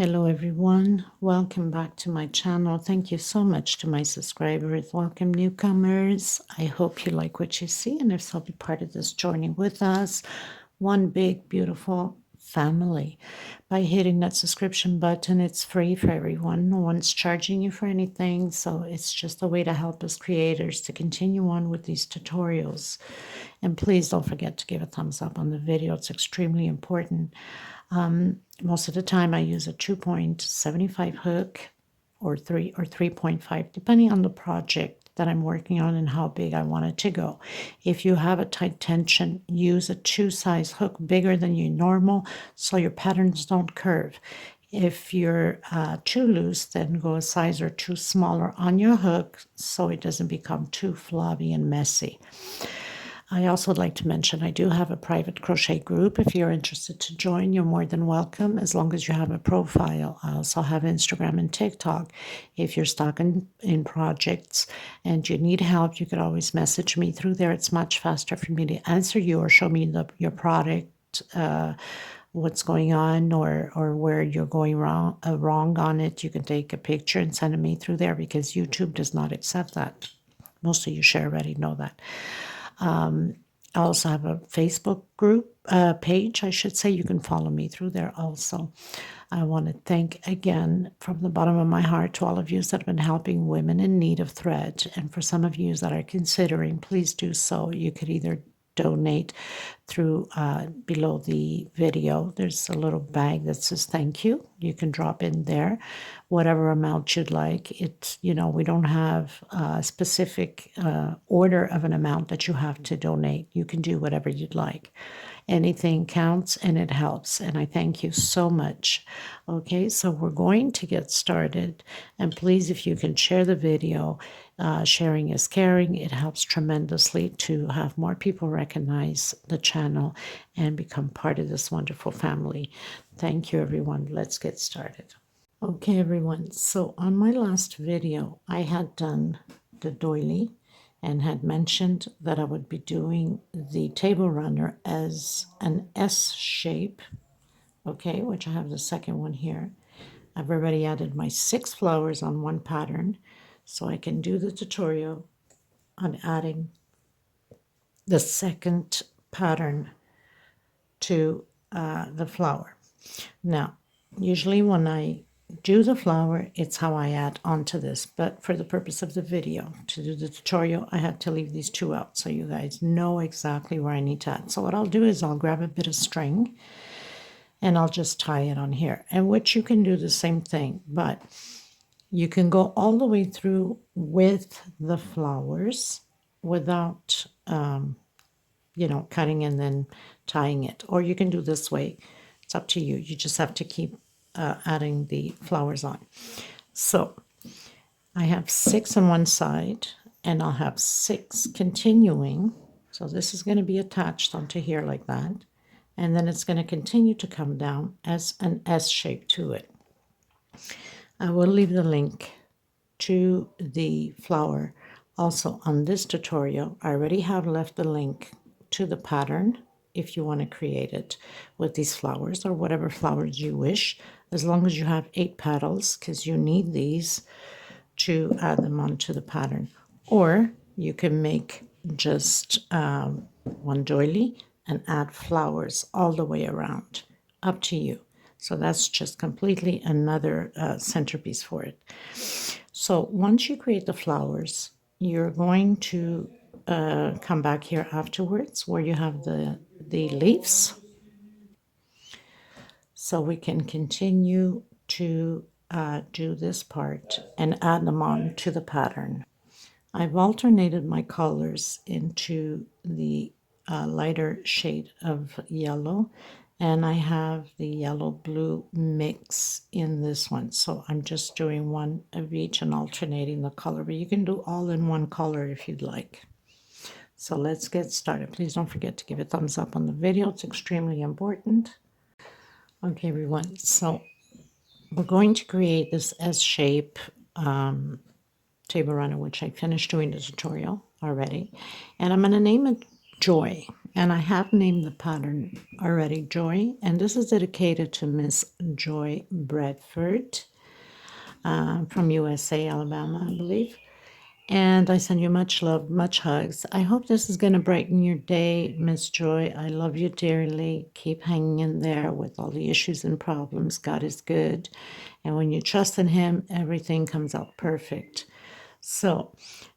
Hello everyone, welcome back to my channel. Thank you so much to my subscribers. Welcome newcomers. I hope you like what you see, and if so, be part of this journey with us. One big beautiful family. By hitting that subscription button, it's free for everyone. No one's charging you for anything, so it's just a way to help us creators to continue on with these tutorials. And please don't forget to give a thumbs up on the video. It's extremely important. Most of the time I use a 2.75 hook or 3.5, depending on the project that I'm working on and how big I want it to go. If you have a tight tension, use a 2-size hook bigger than your normal so your patterns don't curve. If you're too loose, then go a size or 2 smaller on your hook so it doesn't become too floppy and messy. I also would like to mention I do have a private crochet group. If you're interested to join, you're more than welcome, as long as you have a profile. I also have Instagram and TikTok. If you're stuck in projects and you need help, you could always message me through there. It's much faster for me to answer you or show me your product, what's going on, or where you're going wrong on it. You can take a picture and send it me through there, because YouTube does not accept that. Most of you should already know that. I also have a Facebook group page, I should say. You can follow me through there also. I want to thank again from the bottom of my heart to all of you that have been helping women in need of thread. And for some of you that are considering, please do so. You could either donate through below the video. There's a little bag that says thank you. You can drop in there whatever amount you'd like. It's, we don't have a specific order of an amount that you have to donate. You can do whatever you'd like. Anything counts and it helps, and I thank you so much. Okay, so we're going to get started, and please, if you can share the video, sharing is caring. It helps tremendously to have more people recognize the channel and become part of this wonderful family. Thank you, everyone. Let's get started. Okay, everyone, so on my last video I had done the doily and had mentioned that I would be doing the table runner as an S shape, okay, which I have the second one here. I've already added my 6 flowers on one pattern, so I can do the tutorial on adding the second pattern to the flower. Now, usually when I do the flower, it's how I add onto this, but for the purpose of the video, to do the tutorial, I had to leave these 2 out so you guys know exactly where I need to add. So what I'll do is I'll grab a bit of string and I'll just tie it on here, and which you can do the same thing, but you can go all the way through with the flowers without cutting and then tying it, or you can do this way. It's up to you. You just have to keep adding the flowers on. So I have 6 on one side, and I'll have 6 continuing. So this is going to be attached onto here like that, and then it's going to continue to come down as an S shape to it. I will leave the link to the flower also on this tutorial. I already have left the link to the pattern if you want to create it with these flowers or whatever flowers you wish, as long as you have 8 petals, because you need these to add them onto the pattern. Or you can make just one doily and add flowers all the way around, up to you. So that's just completely another centerpiece for it. So once you create the flowers, you're going to come back here afterwards where you have the leaves, so we can continue to do this part and add them on to the pattern. I've alternated my colors into the lighter shade of yellow, and I have the yellow-blue mix in this one. So I'm just doing one of each and alternating the color, but you can do all in one color if you'd like. So let's get started. Please don't forget to give a thumbs up on the video. It's extremely important. Okay, everyone. So we're going to create this S-shape table runner, which I finished doing the tutorial already. And I'm going to name it Joy. And I have named the pattern already Joy, and this is dedicated to Miss Joy Bradford from USA, Alabama, I believe. And I send you much love, much hugs. I hope this is going to brighten your day, Miss Joy. I love you dearly. Keep hanging in there with all the issues and problems. God is good. And when you trust in Him, everything comes out perfect. So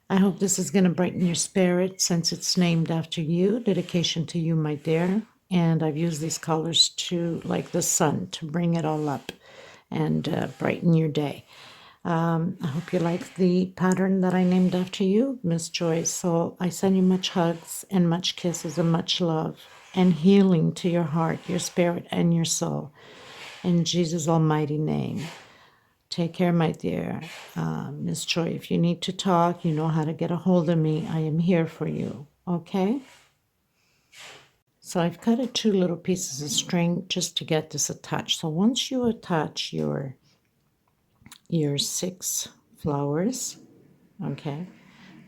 I hope this is going to brighten your spirit since it's named after you. Dedication to you, my dear. And I've used these colors to, like the sun, to bring it all up and brighten your day. I hope you like the pattern that I named after you, Miss Joy. So I send you much hugs and much kisses and much love and healing to your heart, your spirit, and your soul. In Jesus' almighty name. Take care, my dear. Miss Joy, if you need to talk, you know how to get a hold of me. I am here for you, okay? So I've cut 2 little pieces of string just to get this attached. So once you attach your 6 flowers, okay,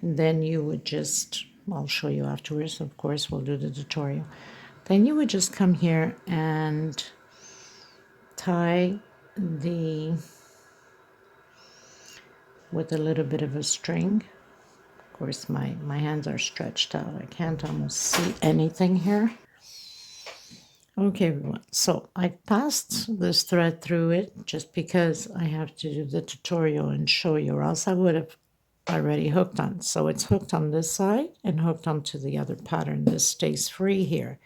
then you would just, I'll show you afterwards, of course, we'll do the tutorial. Then you would just come here and tie with a little bit of a string. Of course, my hands are stretched out. I can't almost see anything here. Okay, everyone. So I passed this thread through it just because I have to do the tutorial and show you, or else I would have already hooked on. So it's hooked on this side and hooked onto the other pattern. This stays free here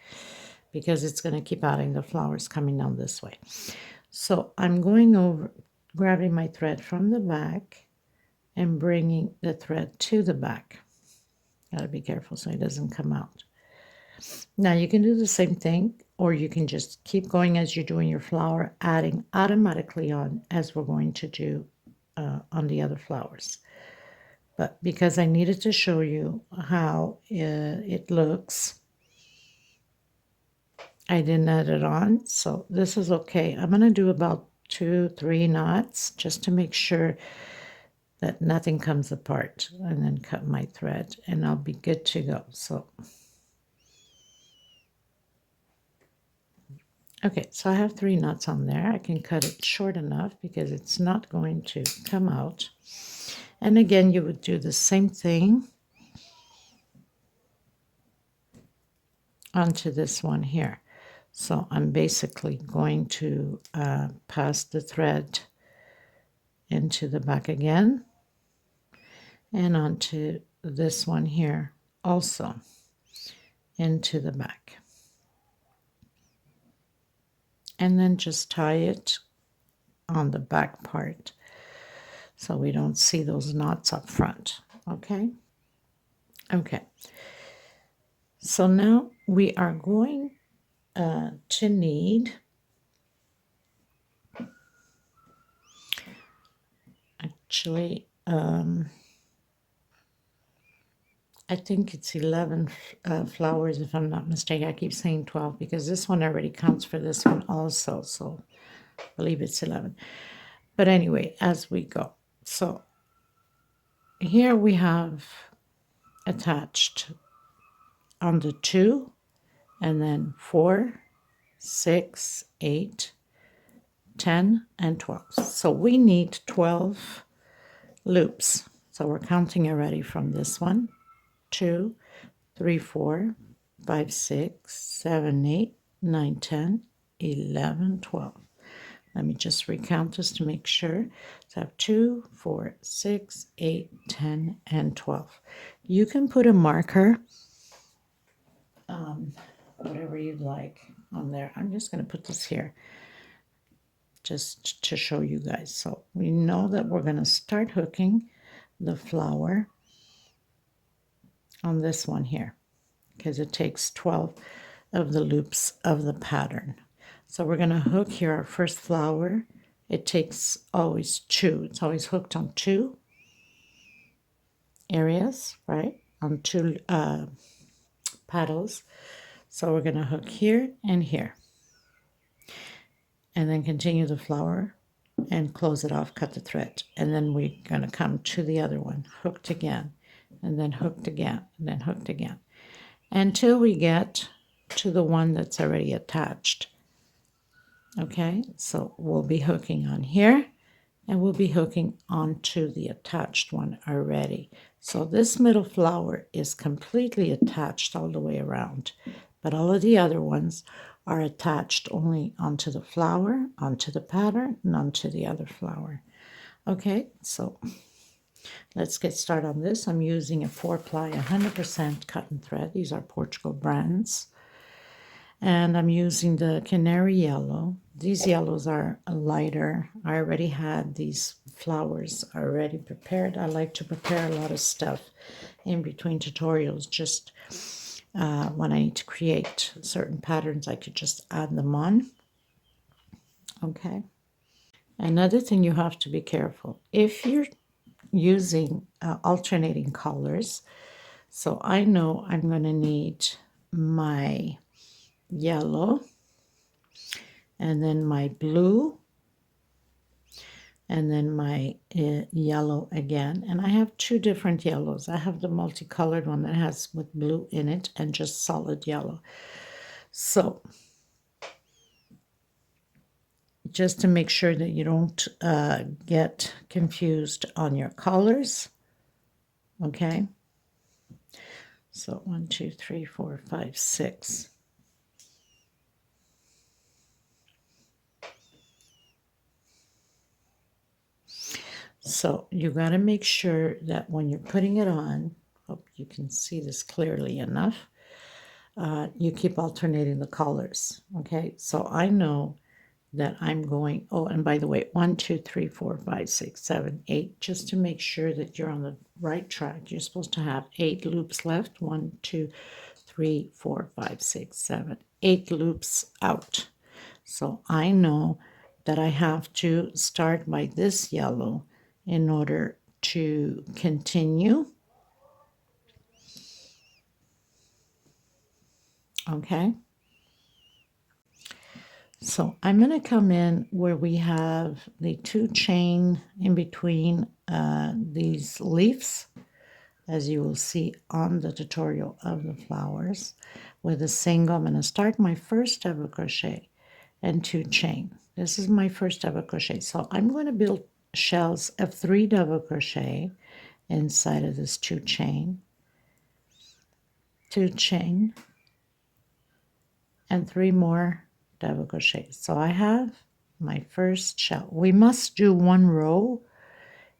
because it's going to keep adding the flowers coming down this way. So I'm going over, grabbing my thread from the back and bringing the thread to the back. Gotta be careful so it doesn't come out. Now you can do the same thing, or you can just keep going as you're doing your flower, adding automatically on as we're going to do on the other flowers. But because I needed to show you how it looks, I didn't add it on, so this is okay. I'm going to do about 2-3 knots just to make sure that nothing comes apart, and then cut my thread and I'll be good to go. So okay, so I have 3 knots on there. I can cut it short enough because it's not going to come out. And again, you would do the same thing onto this one here. So I'm basically going to pass the thread into the back again and onto this one here also into the back. And then just tie it on the back part so we don't see those knots up front, okay? Okay. So now we are going to need actually I think it's 11 flowers if I'm not mistaken. I keep saying 12 because this one already counts for this one also, so I believe it's 11. But anyway, as we go. So here we have attached on the 2 and then 4, 6, 8, 10, and 12. So we need 12 loops. So we're counting already from this one. 2, 3, 4, 5, 6, 7, 8, 9, 10, 11, 12. Let me just recount this to make sure. So I have 2, 4, 6, 8, 10, and 12. You can put a marker, whatever you'd like on there. I'm just going to put this here just to show you guys. So we know that we're going to start hooking the flower on this one here because it takes 12 of the loops of the pattern. So we're going to hook here our first flower. It takes always 2. It's always hooked on 2 areas, right? On 2 petals. So we're going to hook here and here. And then continue the flower and close it off, cut the thread. And then we're going to come to the other one, hooked again, and then hooked again, and then hooked again, until we get to the one that's already attached. Okay, so we'll be hooking on here, and we'll be hooking onto the attached one already. So this middle flower is completely attached all the way around, but all of the other ones are attached only onto the flower, onto the pattern, and onto the other flower. Okay, so let's get started on this. I'm using a 4-ply 100% cotton thread. These are Portugal Brands. And I'm using the canary yellow. These yellows are lighter. I already had these flowers already prepared. I like to prepare a lot of stuff in between tutorials. Just when I need to create certain patterns, I could just add them on. Okay. Another thing you have to be careful. If you're using alternating colors, so I know I'm going to need my yellow, and then my blue, and then my yellow again. And I have two different yellows. I have the multicolored one that has with blue in it and just solid yellow. So just to make sure that you don't get confused on your colors. Okay. So 1, 2, 3, 4, 5, 6. So you got to make sure that when you're putting it on, hope you can see this clearly enough, you keep alternating the colors. Okay, so I know that I'm going, oh, and by the way, 1, 2, 3, 4, 5, 6, 7, 8, just to make sure that you're on the right track. You're supposed to have 8 loops left. 1, 2, 3, 4, 5, 6, 7, 8 loops out. So I know that I have to start by this yellow in order to continue. Okay. So I'm going to come in where we have the 2 chain in between these leaves, as you will see on the tutorial of the flowers. With a single, I'm going to start my first double crochet and 2 chain. This is my first double crochet. So I'm going to build shells of 3 double crochet inside of this 2 chain, 2 chain, and 3 more double crochet. So I have my first shell. We must do 1 row,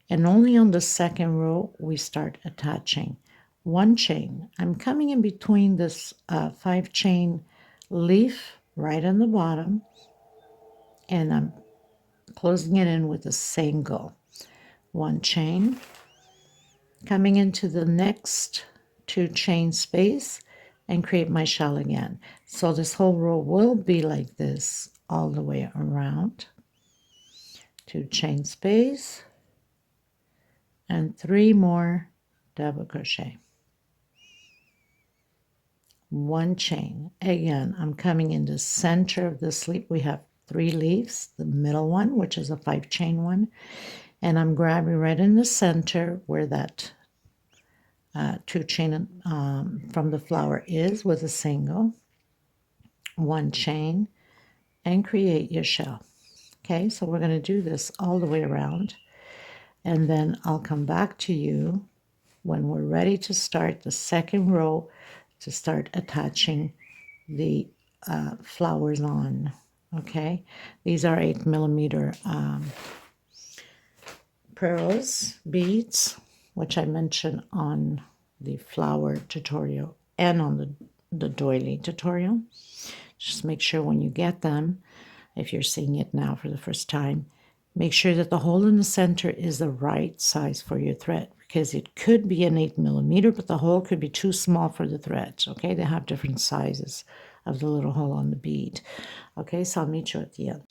and only on the 2nd row we start attaching 1 chain. I'm coming in between this 5 chain leaf right on the bottom, and I'm closing it in with a single 1 chain, coming into the next 2 chain space and create my shell again. So this whole row will be like this all the way around. 2 chain space and 3 more double crochet. 1 chain. Again, I'm coming in the center of the sleeve. We have 3 leaves, the middle one, which is a 5 chain one, and I'm grabbing right in the center where that 2 chain from the flower is with a single, 1 chain, and create your shell. Okay, so we're going to do this all the way around, and then I'll come back to you when we're ready to start the 2nd row to start attaching the flowers on. Okay, these are 8mm pearls beads, which I mentioned on the flower tutorial and on the doily tutorial. Just make sure when you get them, if you're seeing it now for the first time, make sure that the hole in the center is the right size for your thread, because it could be an 8mm, but the hole could be too small for the threads. Okay, they have different sizes of the little hole on the bead. Okay, so I'll meet you at the end.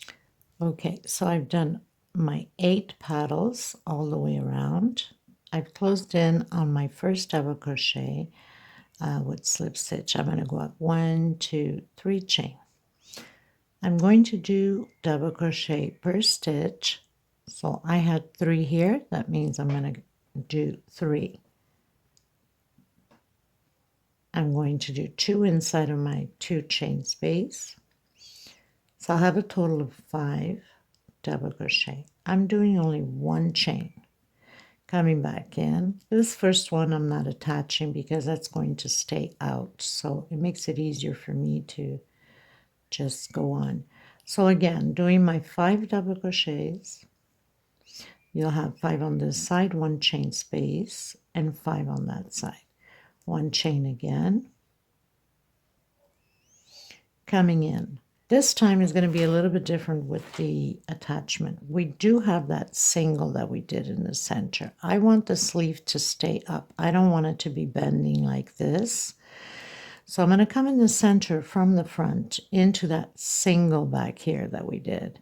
Okay, so I've done my 8 petals all the way around. I've closed in on my first double crochet with slip stitch. I'm going to go up 1, 2, 3 chain. I'm going to do double crochet per stitch. So I had 3 here. That means I'm going to do 3. I'm going to do 2 inside of my 2 chain space. So I'll have a total of 5 double crochet. I'm doing only 1 chain. Coming back in. This first one I'm not attaching because that's going to stay out. So it makes it easier for me to just go on. So again, doing my 5 double crochets. You'll have 5 on this side, 1 chain space, and 5 on that side. 1 chain again. Coming in. This time is going to be a little bit different with the attachment. We do have that single that we did in the center. I want the sleeve to stay up. I don't want it to be bending like this. So I'm going to come in the center from the front into that single back here that we did.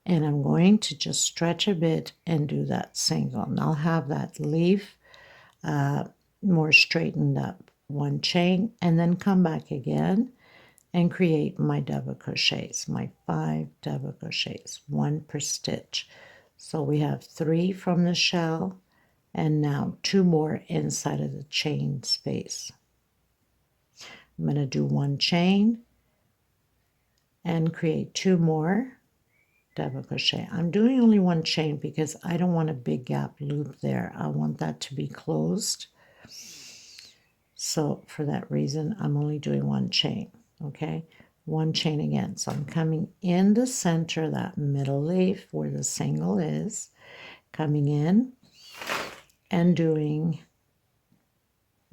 And I'm going to just stretch a bit and do that single. And I'll have that leaf more straightened up. 1 chain and then come back again and create my double crochets, my 5 double crochets, 1 per stitch. So we have 3 from the shell and now 2 more inside of the chain space. I'm going to do 1 chain and create 2 more double crochet. I'm doing only 1 chain because I don't want a big gap loop there. I want that to be closed. So for that reason, I'm only doing 1 chain. Okay, 1 chain again. So I'm coming in the center, that middle leaf where the single is, coming in and doing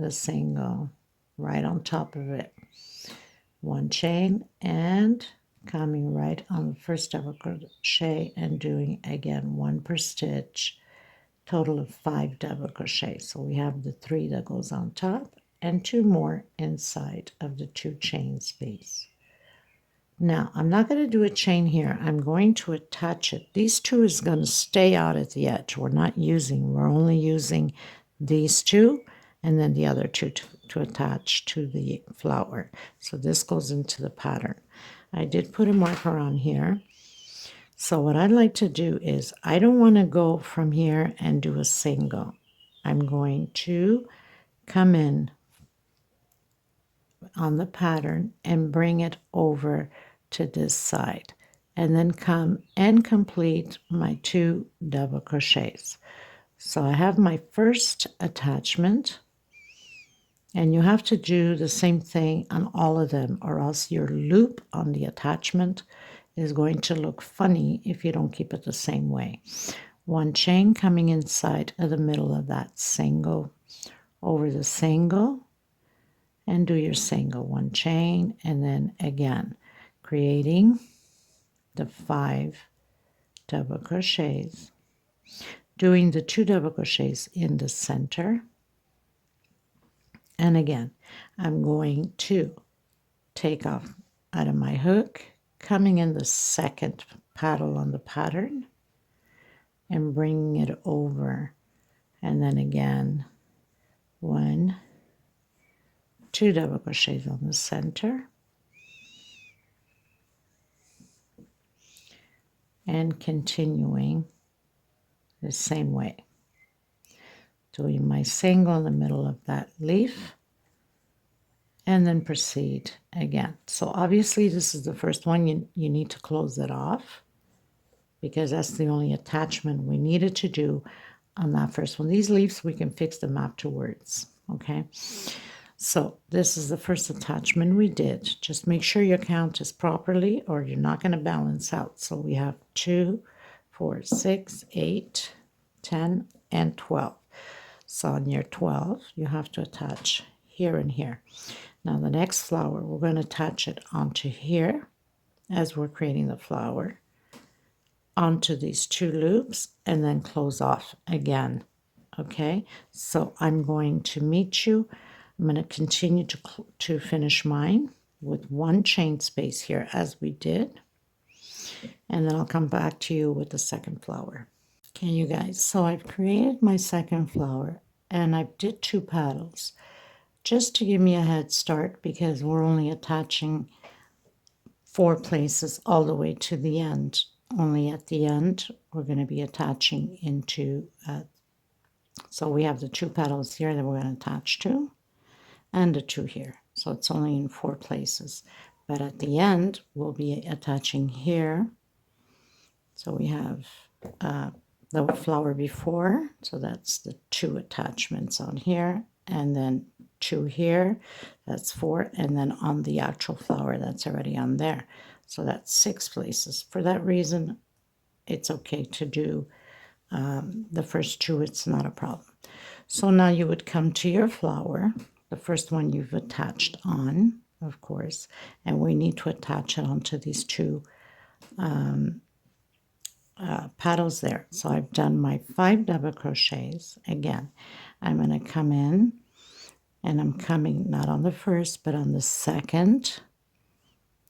the single right on top of it. 1 chain and coming right on the first double crochet and doing again 1 per stitch, total of 5 double crochet. So we have the 3 that goes on top and 2 more inside of the 2 chain space. Now I'm not going to do a chain here. I'm going to attach it. These 2 is going to stay out at the edge. We're only using these 2 and then the other 2 to attach to the flower. So this goes into the pattern. I did put a marker on here. So what I'd like to do is I don't want to go from here and do a single. I'm going to come in on the pattern and bring it over to this side and then come and complete my 2 double crochets. So I have my first attachment, and you have to do the same thing on all of them or else your loop on the attachment is going to look funny if you don't keep it the same way. 1 chain coming inside of the middle of that single over the single and do your single. 1 chain and then again creating the 5 double crochets, doing the 2 double crochets in the center. And again, I'm going to take off out of my hook, coming in the second paddle on the pattern and bringing it over. And then again, 1, 2 double crochets on the center. And continuing the same way. Doing my single in the middle of that leaf and then proceed again. So obviously this is the first one. You need to close it off because that's the only attachment we needed to do on that first one. These leaves we can fix them afterwards. Okay, so this is the first attachment we did. Just make sure your count is properly or you're not going to balance out. So we have 2, 4, 6, 8, 10, and 12. So on your 12, you have to attach here and here. Now the next flower, we're going to attach it onto here as we're creating the flower, onto these 2 loops, and then close off again. Okay, so I'm going to meet you. I'm going to continue to finish mine with 1 chain space here as we did. And then I'll come back to you with the second flower. Okay, you guys, so I've created my second flower and I did 2 petals just to give me a head start because we're only attaching 4 places all the way to the end. Only at the end we're going to be attaching into, so we have the 2 petals here that we're going to attach to. and a 2 here. So it's only in 4 places. But at the end, we'll be attaching here. So we have the flower before, so that's the 2 attachments on here, and then 2 here, that's 4, and then on the actual flower that's already on there. So that's 6 places. For that reason, it's okay to do the first 2, it's not a problem. So now you would come to your flower, the first one you've attached on, of course, and we need to attach it onto these 2 paddles there. So I've done my 5 double crochets. Again, I'm going to come in, and I'm coming not on the first but on the second.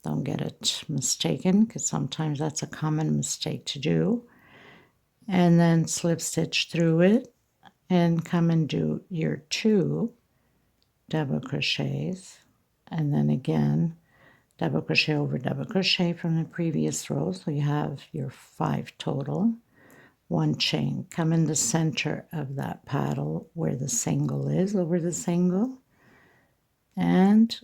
Don't get it mistaken, because sometimes that's a common mistake to do. And then slip stitch through it and come and do your 2 double crochets, and then again double crochet over double crochet from the previous row, so you have your 5 total. 1 chain, come in the center of that paddle where the single is, over the single, and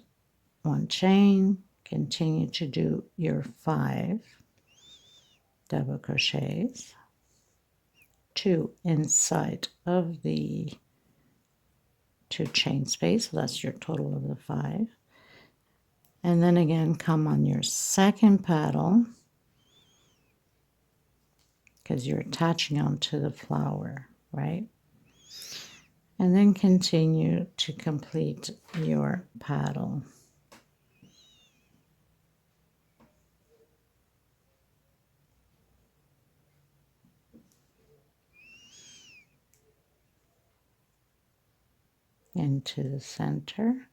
1 chain, continue to do your 5 double crochets, 2 inside of the 2 chain space, so that's your total of the 5. And then again, come on your second paddle, because you're attaching onto the flower, right? And then continue to complete your paddle. Into the center,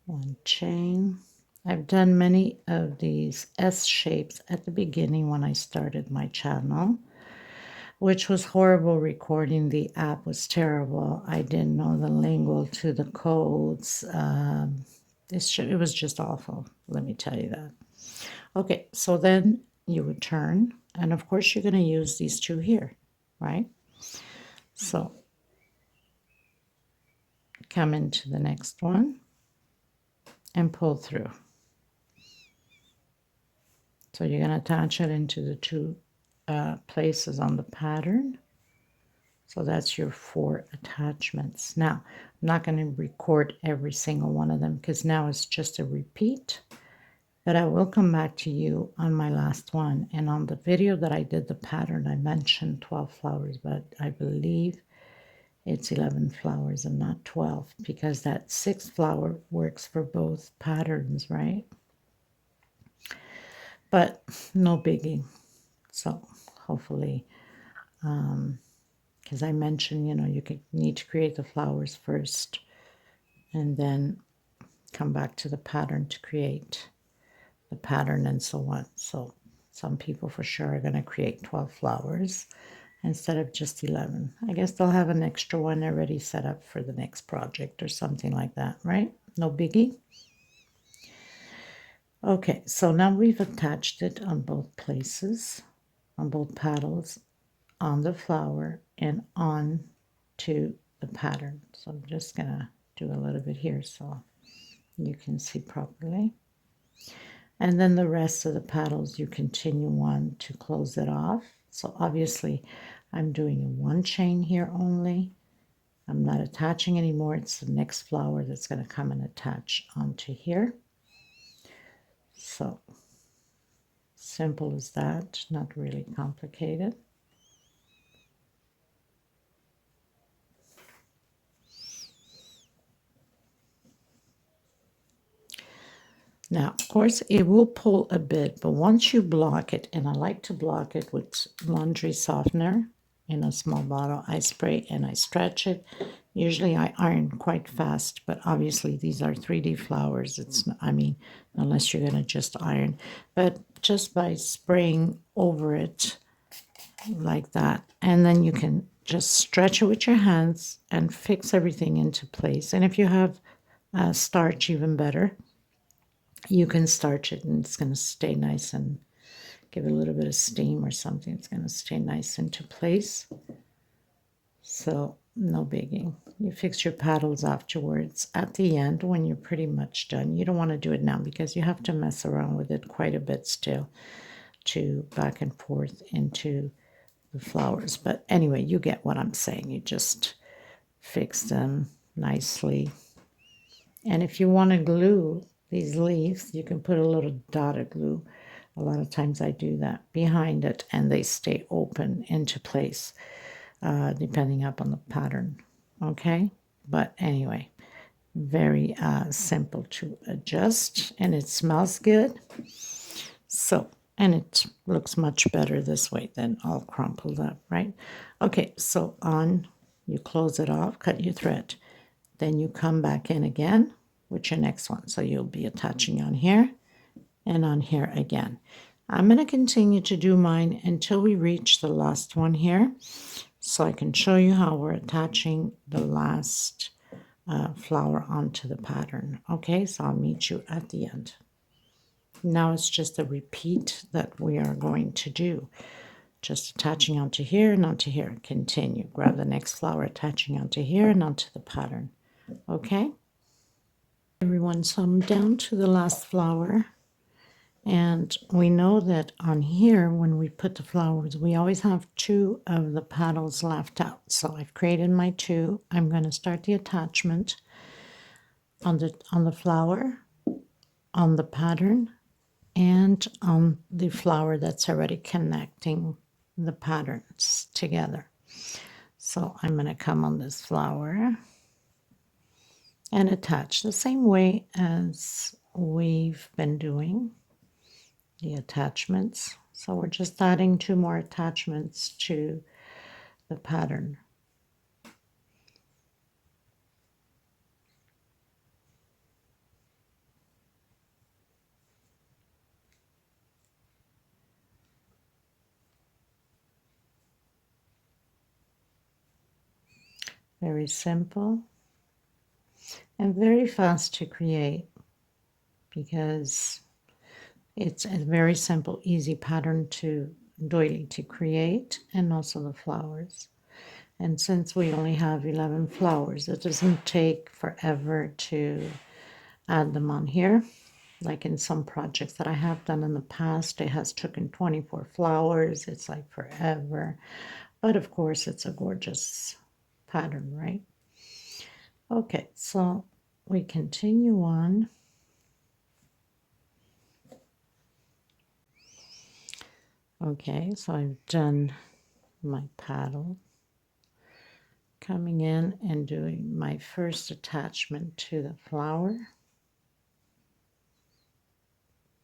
1 chain. I've done many of these S shapes at the beginning when I started my channel, which was horrible recording. The app was terrible. I didn't know the lingo to the codes. It was just awful, let me tell you that. Okay, so then you would turn, and of course you're going to use these 2 here, right? So come into the next one and pull through. So you're going to attach it into the 2 places on the pattern. So that's your 4 attachments. Now, I'm not going to record every single one of them because now it's just a repeat. But I will come back to you on my last one. And on the video that I did the pattern, I mentioned 12 flowers, but I believe it's 11 flowers and not 12, because that 6th flower works for both patterns, right? But no biggie. So hopefully, because I mentioned, you know, you need to create the flowers first and then come back to the pattern to create the pattern and so on. So some people for sure are going to create 12 flowers instead of just 11. I guess they'll have an extra one already set up for the next project or something like that, right? No biggie. Okay, so now we've attached it on both places, on both paddles, on the flower, and on to the pattern. So I'm just going to do a little bit here so you can see properly. And then the rest of the paddles you continue on to close it off. So obviously I'm doing 1 chain here only. I'm not attaching anymore. It's the next flower that's going to come and attach onto here. So simple as that, not really complicated. Now, of course, it will pull a bit, but once you block it, and I like to block it with laundry softener in a small bottle, I spray and I stretch it. Usually I iron quite fast, but obviously these are 3D flowers. It's, I mean, unless you're going to just iron. But just by spraying over it like that, and then you can just stretch it with your hands and fix everything into place. And if you have starch, even better. You can starch it and it's going to stay nice, and give it a little bit of steam or something. It's going to stay nice into place. So no biggie. You fix your paddles afterwards at the end when you're pretty much done. You don't want to do it now because you have to mess around with it quite a bit still to back and forth into the flowers. But anyway, you get what I'm saying. You just fix them nicely. And if you want to glue these leaves, you can put a little dot of glue. A lot of times I do that behind it and they stay open into place depending upon the pattern. Okay, but anyway, very simple to adjust and it smells good. So, and it looks much better this way than all crumpled up, right? Okay, so on, you close it off, cut your thread. Then you come back in again with your next one. So you'll be attaching on here and on here again. I'm going to continue to do mine until we reach the last one here, so I can show you how we're attaching the last flower onto the pattern. Okay, so I'll meet you at the end. Now it's just a repeat that we are going to do. Just attaching onto here and onto here. Continue. Grab the next flower, attaching onto here and onto the pattern. Okay? Everyone, so I'm down to the last flower. And we know that on here, when we put the flowers, we always have 2 of the petals left out. So I've created my 2. I'm going to start the attachment on the flower, on the pattern, and on the flower that's already connecting the patterns together. So I'm going to come on this flower and attach the same way as we've been doing the attachments. So we're just adding 2 more attachments to the pattern. Very simple and very fast to create because it's a very simple, easy pattern to doily to create, and also the flowers. And since we only have 11 flowers, it doesn't take forever to add them on here. Like in some projects that I have done in the past, it has taken 24 flowers. It's like forever. But of course, it's a gorgeous pattern, right? Okay, so we continue on. Okay, so I've done my paddle. Coming in and doing my first attachment to the flower.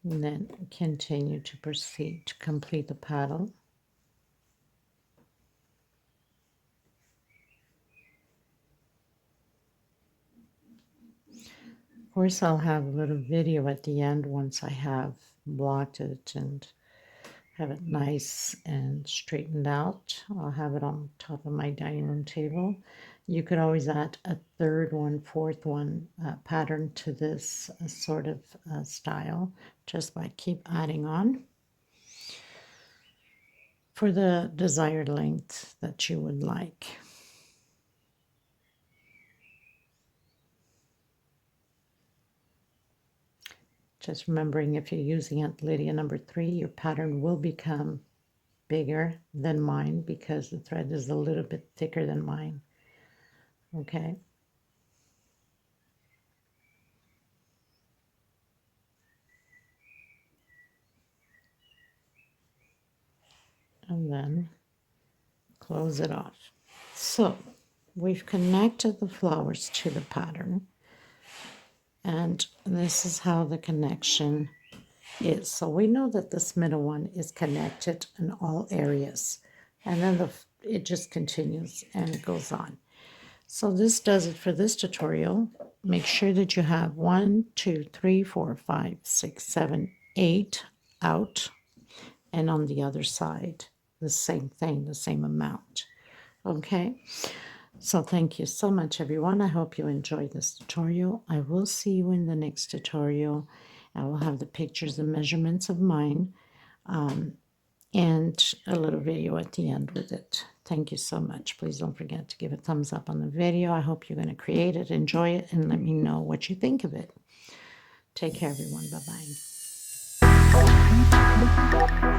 And then continue to proceed to complete the paddle. Of course, I'll have a little video at the end once I have blocked it and have it nice and straightened out. I'll have it on top of my dining room table. You could always add a 3rd one, 4th one pattern to this sort of style just by keep adding on for the desired length that you would like. Just remembering, if you're using Aunt Lydia number 3, your pattern will become bigger than mine because the thread is a little bit thicker than mine. Okay. And then close it off. So we've connected the flowers to the pattern, and this is how the connection is. So we know that this middle one is connected in all areas, and then it just continues and it goes on. So this does it for this tutorial. Make sure that you have 1, 2, 3, 4, 5, 6, 7, 8 out, and on the other side the same thing, the same amount. Okay, so thank you so much, everyone. I hope you enjoyed this tutorial. I will see you in the next tutorial. I will have the pictures and measurements of mine and a little video at the end with it. Thank you so much. Please don't forget to give a thumbs up on the video. I hope you're going to create it, enjoy it, and let me know what you think of it. Take care, everyone. Bye-bye.